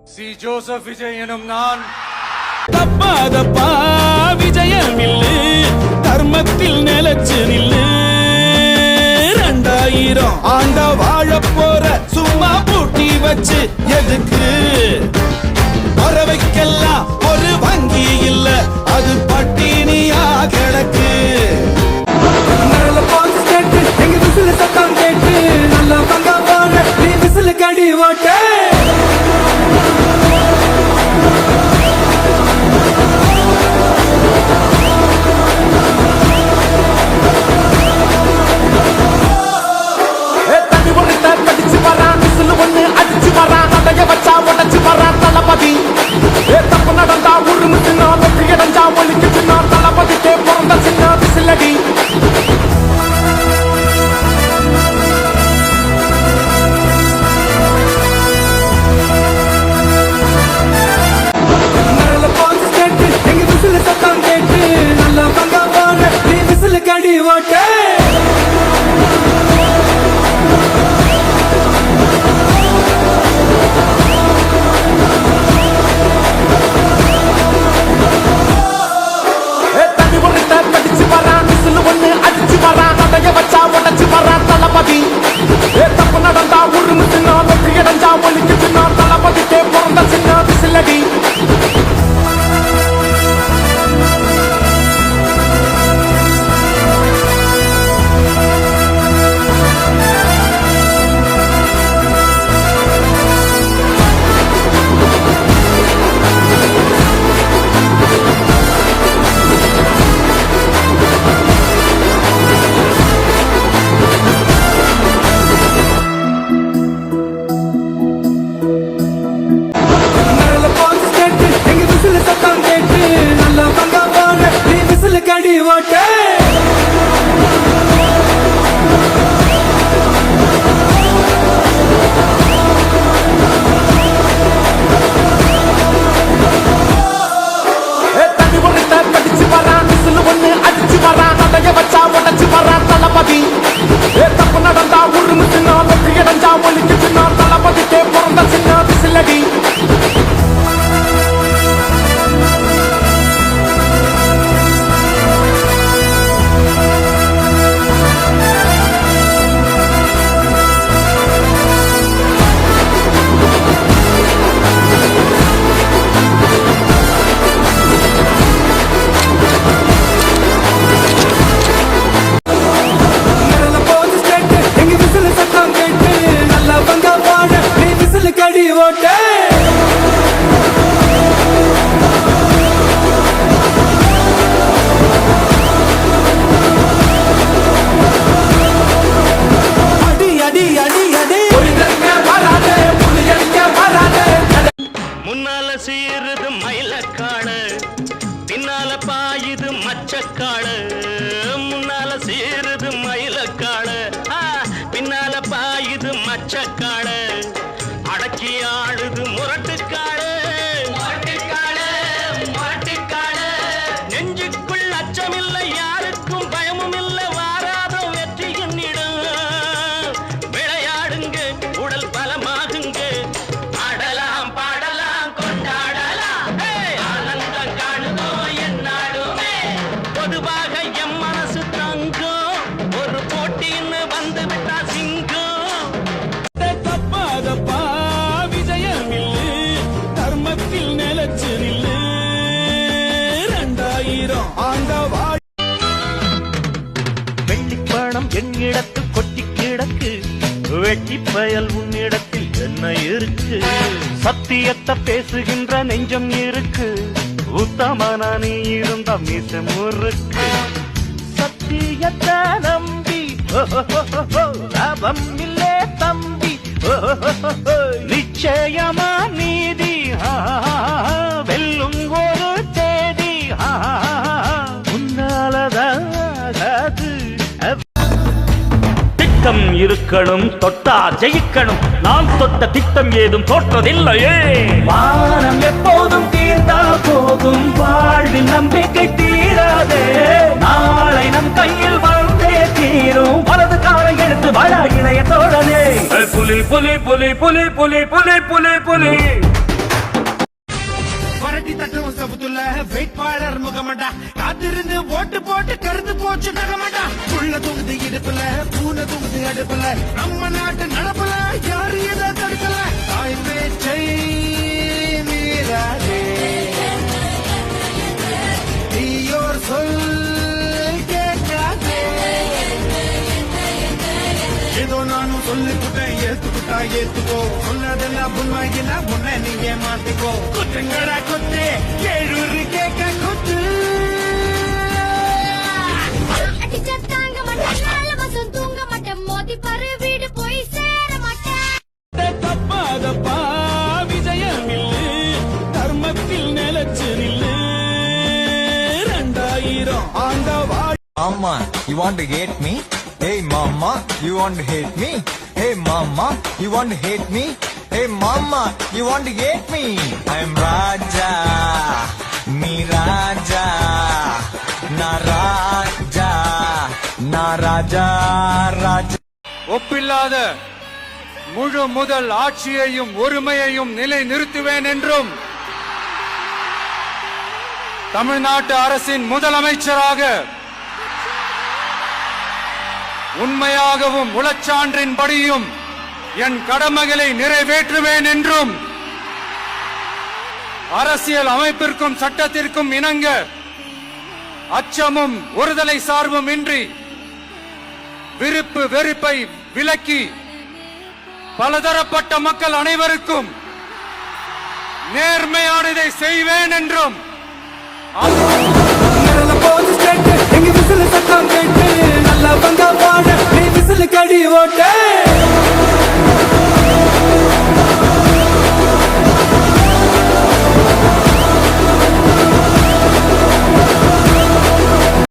C Joseph Vijay எனும் நான் தப்பாதப்பா விஜயம் இல்லு தர்மத்தில் நிலச்சு நில்லு 2000 ஆண்ட வாழ போற சும்மா பூட்டி வச்சு எதுக்கு பறவைக்கெல்லாம் ஒரு வங்கி இல்ல அது பட்டினியா கிடக்கு எங்க விசில சத்தம் கேட்டு நல்லா பங்கா போற நீ விசில கடி ஓட்ட என்னிடத்து கொட்டி கிடக்கு வெட்டி பயல் உன்னிடத்தில் என்ன இருக்கு சத்தியத்தை பேசுகின்ற நெஞ்சம் இருக்கு உத்தமனா நீ இருந்த மீச முறுக்கு சத்தியத்தை நம்பி லாபம் இல்லே தம்பி நிச்சயமா நீதி வெல்லும் ஒரு தேதி உன்னாலதான் திட்டம் இருக்கணும் தொட்டா ஜெயிக்கணும் நான் தொட்ட திட்டம் ஏதும் தோற்றதில்லையே வானம் எப்போதும் தீர்ந்தா போகும் வாழ்வின் நம்பிக்கை தீராதே நாளை நம் கையில் வந்தே தீரும் வலது காலை எடுத்து வாழ இணைய தோழனே புலி புலி புலி புலி புலி புலி புலி புலி அடி தட்டும் சபுத்துல வேட்பாளர் முகமடா காத்திருந்து ஓட்டு போட்டு கருத்து போச்சு நகமடா புள்ள தூங்குது இடுப்புல பூனை தூங்குது அடுப்புல நம்ம நாட்டு நடப்புல யாரு எதை தடுக்கல தாய் பேச்சை மீறாதே தீயோர் சொல் கேட்காதே ஏதோ நானும் சொல்லிவிட்டேன் ஏத்துக்கிட்டா ஏத்துக்கோ சொன்னதெல்லாம் உண்மையினா முன்ன நீங்க மாத்திக்கோ குத்துங்கடா குத்து கேழூரு கேட்க குத்து அடிச்சா தாங்க மாட்டேன், 4 மாசம் தூங்க மாட்டேன், மோதி பாரு வீடு போய் சேர மாட்டேன். தப்பாதப்பா விஜயம் இல்லு தர்மத்தில் நிலச்சு நில்லு 2000 ஆண்ட வாழ் Mama, you want to hate me? Hey mama, you want to hate me? Hey mama, you want to hate me? Hey mama, you want to hate me? I'm Raja, me Raja, na Raja, na Raja, Raja. ஒப்பில்லாத முழு முதல் ஆட்சியையும் ஒருமையையும் நிலை நிறுத்துவேன் என்றும் தமிழ்நாட்டு அரசின் முதலமைச்சராக உண்மையாகவும் உளச்சான்றின்படியும் என் கடமைகளை நிறைவேற்றுவேன் என்றும் அரசியல் அமைப்பிற்கும் சட்டத்திற்கும் இணங்க அச்சமும் ஒருதலை சார்பும் இன்றி விருப்பு வெறுப்பை விலக்கி பலதரப்பட்ட மக்கள் அனைவருக்கும் நேர்மையானதை செய்வேன் என்றும் நேரல போது ஸ்டேட் எங்க விசில் சத்தம் கேட்டு நல்ல பங்க வாழ நீ விசில் கடி ஓட்டு